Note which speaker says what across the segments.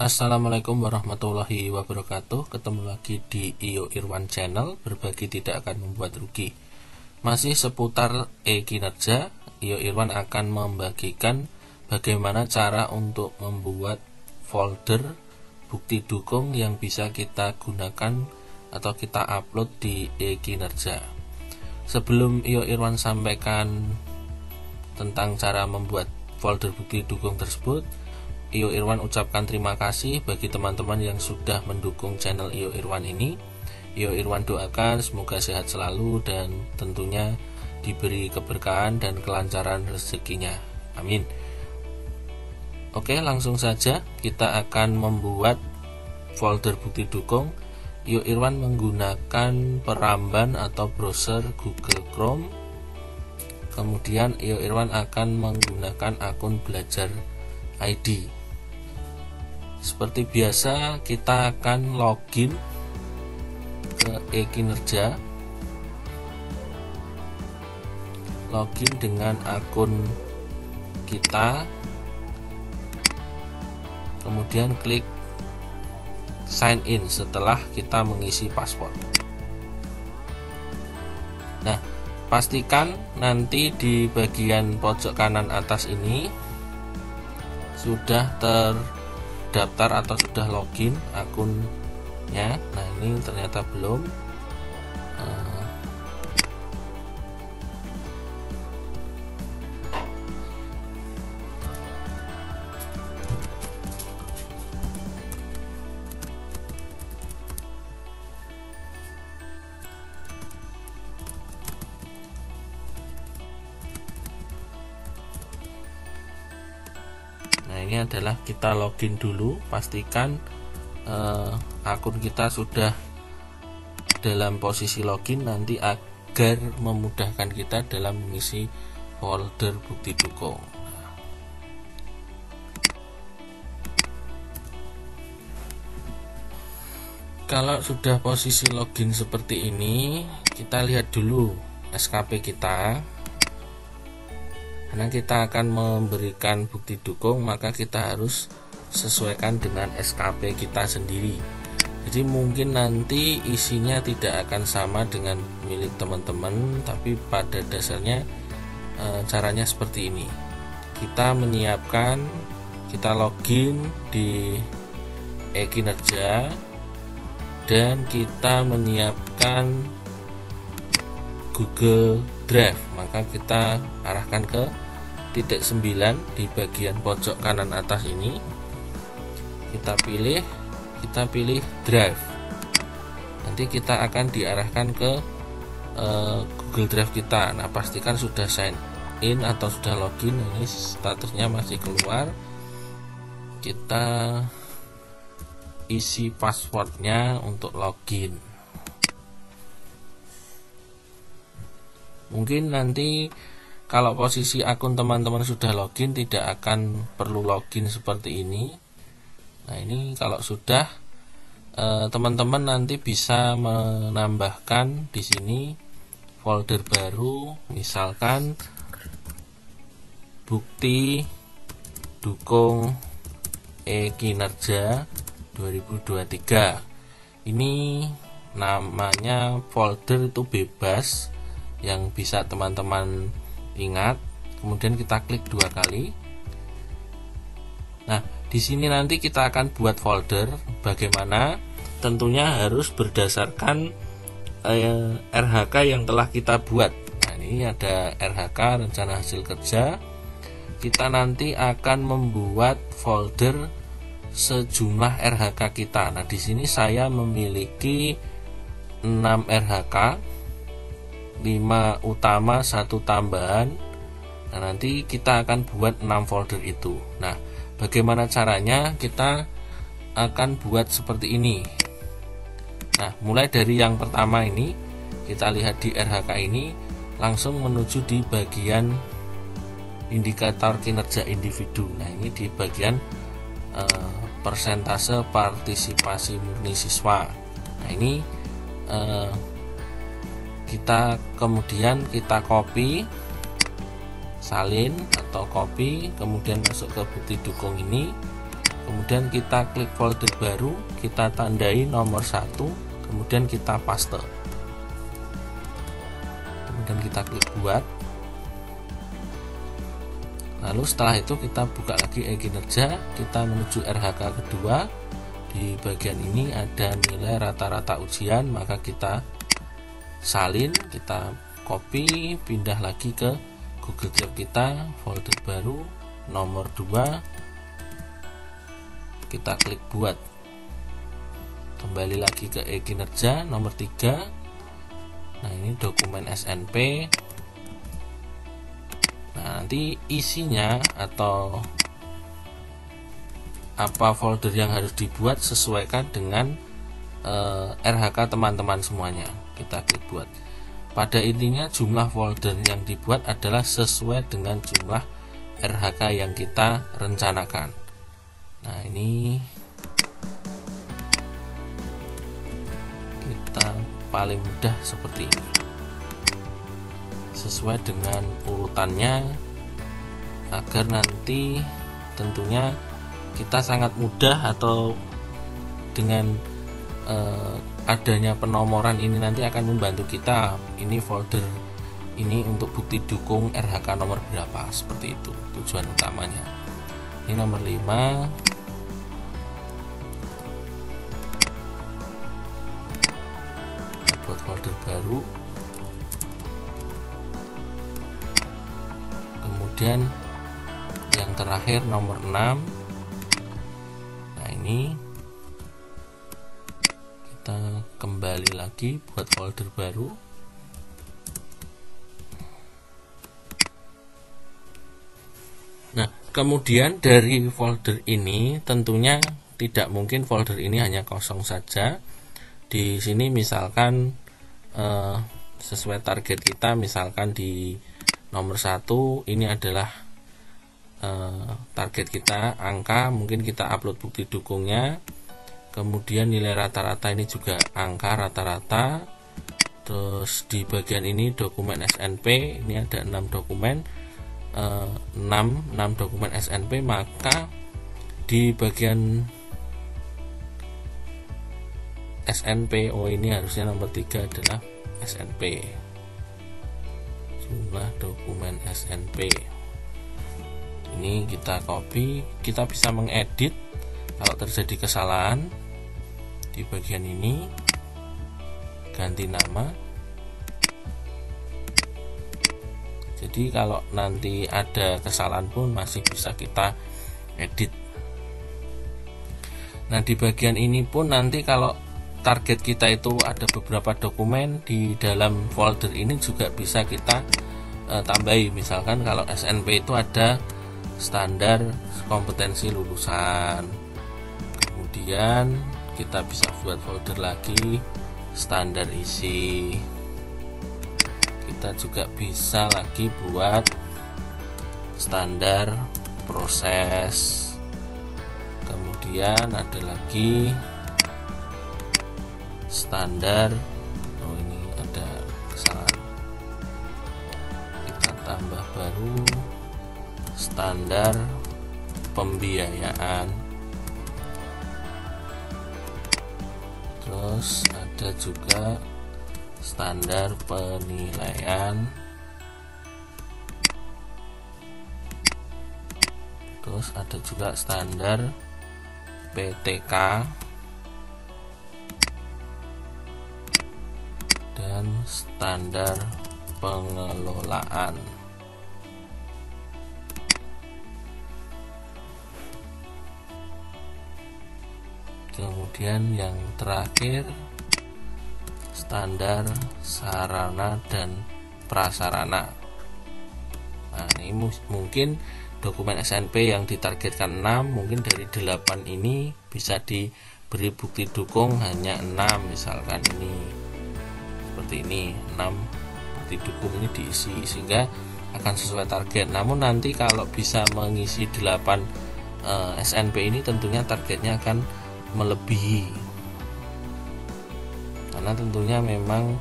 Speaker 1: Assalamualaikum warahmatullahi wabarakatuh. Ketemu lagi di IO Irwan Channel, berbagi tidak akan membuat rugi. Masih seputar kinerja, IO Irwan akan membagikan bagaimana cara untuk membuat folder bukti dukung yang bisa kita gunakan atau kita upload di kinerja. Sebelum IO Irwan sampaikan tentang cara membuat folder bukti dukung tersebut, IO Irwan ucapkan terima kasih bagi teman-teman yang sudah mendukung channel IO Irwan ini. IO Irwan doakan semoga sehat selalu dan tentunya diberi keberkahan dan kelancaran rezekinya. Amin. Oke, langsung saja kita akan membuat folder bukti dukung. IO Irwan menggunakan peramban atau browser Google Chrome. Kemudian IO Irwan akan menggunakan akun belajar ID. Seperti biasa, kita akan login ke e-kinerja, login dengan akun kita, kemudian klik sign in setelah kita mengisi password. Nah, pastikan nanti di bagian pojok kanan atas ini sudah terdaftar atau sudah login akunnya. Nah, ini ternyata belum. Nah, ini adalah kita login dulu, pastikan akun kita sudah dalam posisi login nanti agar memudahkan kita dalam mengisi folder bukti dukung. Kalau sudah posisi login seperti ini, kita lihat dulu SKP kita. Karena kita akan memberikan bukti dukung, maka kita harus sesuaikan dengan SKP kita sendiri. Jadi mungkin nanti isinya tidak akan sama dengan milik teman-teman, tapi pada dasarnya caranya seperti ini. Kita menyiapkan, kita login di e-kinerja dan kita menyiapkan Google Drive, maka kita arahkan ke titik 9 di bagian pojok kanan atas ini. Kita pilih Drive. Nanti kita akan diarahkan ke Google Drive kita. Nah, pastikan sudah sign in atau sudah login. Ini statusnya masih keluar. Kita isi passwordnya untuk login. Mungkin nanti kalau posisi akun teman-teman sudah login tidak akan perlu login seperti ini. Nah, ini kalau sudah teman-teman nanti bisa menambahkan di sini folder baru, misalkan bukti dukung e-kinerja 2023. Ini namanya folder itu bebas, yang bisa teman-teman ingat. Kemudian kita klik 2 kali. Nah, di sini nanti kita akan buat folder. Bagaimana? Tentunya harus berdasarkan RHK yang telah kita buat. Nah, ini ada RHK, rencana hasil kerja. Kita nanti akan membuat folder sejumlah RHK kita. Nah, di sini saya memiliki 6 RHK. 5 utama, 1 tambahan. Nah, nanti kita akan buat 6 folder itu. Nah, bagaimana caranya? Kita akan buat seperti ini. Nah, mulai dari yang pertama ini, kita lihat di RHK ini, langsung menuju di bagian indikator kinerja individu. Nah, ini di bagian persentase partisipasi murni siswa. Nah, ini kita kemudian kita copy, salin atau copy, kemudian masuk ke bukti dukung ini. kemudian kita klik folder baru, kita tandai nomor 1, kemudian kita paste, kemudian kita klik buat. Lalu setelah itu kita buka lagi e-kinerja, kita menuju RHK kedua. Di bagian ini ada nilai rata-rata ujian, maka kita salin, kita copy, pindah lagi ke Google Drive kita, folder baru nomor 2, kita klik buat. Kembali lagi ke e-kinerja nomor 3. Nah, ini dokumen SNP. Nah, nanti isinya atau apa folder yang harus dibuat sesuaikan dengan RHK teman-teman semuanya. Kita klik buat. Pada intinya jumlah folder yang dibuat adalah sesuai dengan jumlah RHK yang kita rencanakan. Nah, ini kita paling mudah seperti ini, sesuai dengan urutannya, agar nanti tentunya kita sangat mudah, atau dengan adanya penomoran ini nanti akan membantu kita, ini folder ini untuk bukti dukung RHK nomor berapa, seperti itu tujuan utamanya. Ini nomor 5. Kita buat folder baru, kemudian yang terakhir nomor 6. Nah, ini kita kembali lagi buat folder baru. Nah, kemudian dari folder ini tentunya tidak mungkin folder ini hanya kosong saja. Di sini misalkan sesuai target kita, misalkan di nomor 1 ini adalah target kita, angka, mungkin kita upload bukti dukungnya. Kemudian nilai rata-rata ini juga angka rata-rata. Terus di bagian ini dokumen SNP, ini ada 6 dokumen, 6 dokumen SNP. Maka di bagian SNP, ini harusnya nomor 3 adalah SNP, jumlah dokumen SNP. Ini kita copy, kita bisa mengedit kalau terjadi kesalahan. Di bagian ini ganti nama. Jadi kalau nanti ada kesalahan pun masih bisa kita edit. Nah, di bagian ini pun nanti kalau target kita itu ada beberapa dokumen, di dalam folder ini juga bisa kita tambahi. Misalkan kalau SNP itu ada standar kompetensi lulusan, kemudian kita bisa buat folder lagi standar isi. Kita juga bisa lagi buat standar proses, kemudian ada lagi standar, ini ada kesalahan, kita tambah baru standar pembiayaan. Terus ada juga standar penilaian. Terus ada juga standar PTK dan standar pengelolaan. Kemudian yang terakhir standar sarana dan prasarana. Nah, ini mungkin dokumen SNP yang ditargetkan 6, mungkin dari 8 ini bisa diberi bukti dukung hanya 6, misalkan ini seperti ini, 6 bukti dukung ini diisi sehingga akan sesuai target. Namun nanti kalau bisa mengisi 8 SNP ini tentunya targetnya akan melebihi, karena tentunya memang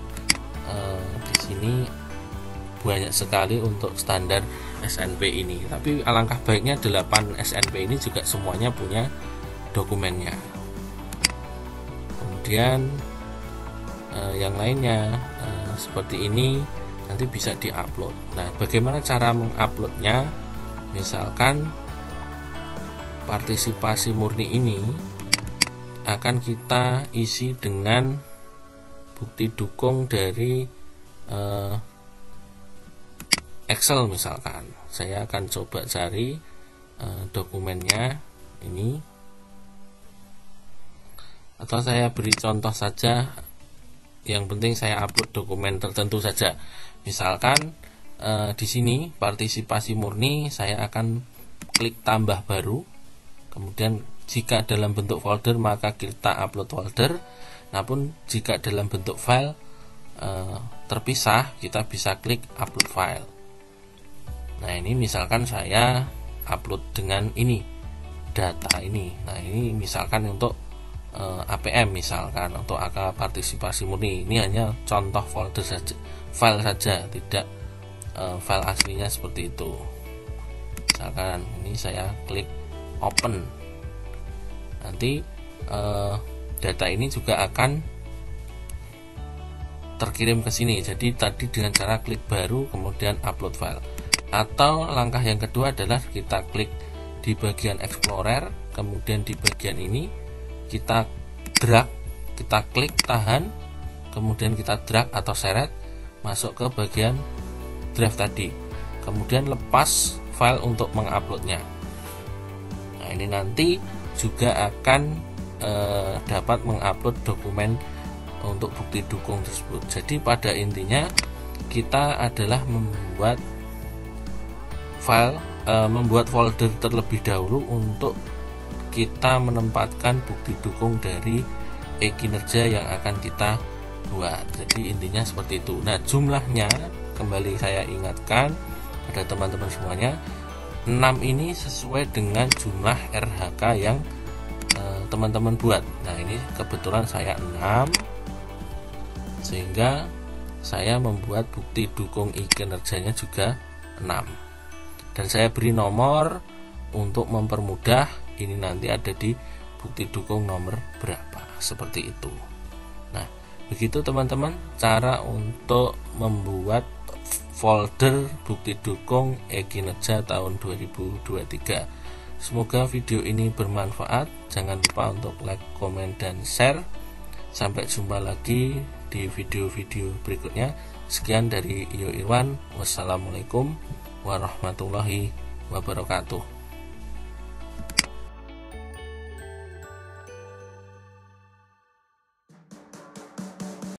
Speaker 1: di sini banyak sekali untuk standar SNP ini. Tapi alangkah baiknya 8 SNP ini juga semuanya punya dokumennya. Kemudian yang lainnya seperti ini nanti bisa diupload. Nah, bagaimana cara menguploadnya? Misalkan partisipasi murni ini akan kita isi dengan bukti dukung dari Excel misalkan. Saya akan coba cari dokumennya ini, atau saya beri contoh saja. Yang penting saya upload dokumen tertentu saja. Misalkan di sini partisipasi murni, saya akan klik tambah baru. Kemudian jika dalam bentuk folder maka kita upload folder. Namun jika dalam bentuk file terpisah, kita bisa klik upload file. Nah, ini misalkan saya upload dengan ini, data ini. Nah, ini misalkan untuk APM, misalkan untuk AK partisipasi murni. Ini hanya contoh folder saja, file saja, tidak file aslinya seperti itu. Misalkan ini saya klik open. Nanti data ini juga akan terkirim ke sini. Jadi tadi dengan cara klik baru kemudian upload file. Atau langkah yang kedua adalah kita klik di bagian Explorer, kemudian di bagian ini kita drag, kita klik tahan, kemudian kita drag atau seret masuk ke bagian draft tadi. Kemudian lepas file untuk menguploadnya. Nah, ini nanti juga akan dapat mengupload dokumen untuk bukti dukung tersebut. Jadi pada intinya kita adalah membuat file, membuat folder terlebih dahulu untuk kita menempatkan bukti dukung dari e-kinerja yang akan kita buat. Jadi intinya seperti itu. Nah, jumlahnya kembali saya ingatkan pada teman-teman semuanya, 6 ini sesuai dengan jumlah RHK yang teman-teman buat. Nah, ini kebetulan saya 6, sehingga saya membuat bukti dukung e-kinerjanya juga 6. Dan saya beri nomor untuk mempermudah, ini nanti ada di bukti dukung nomor berapa, seperti itu. Nah, begitu teman-teman cara untuk membuat folder bukti dukung e-kinerja tahun 2023. Semoga video ini bermanfaat. Jangan lupa untuk like, komen, dan share. Sampai jumpa lagi di video-video berikutnya. Sekian dari Iyo Irwan. Wassalamualaikum warahmatullahi wabarakatuh.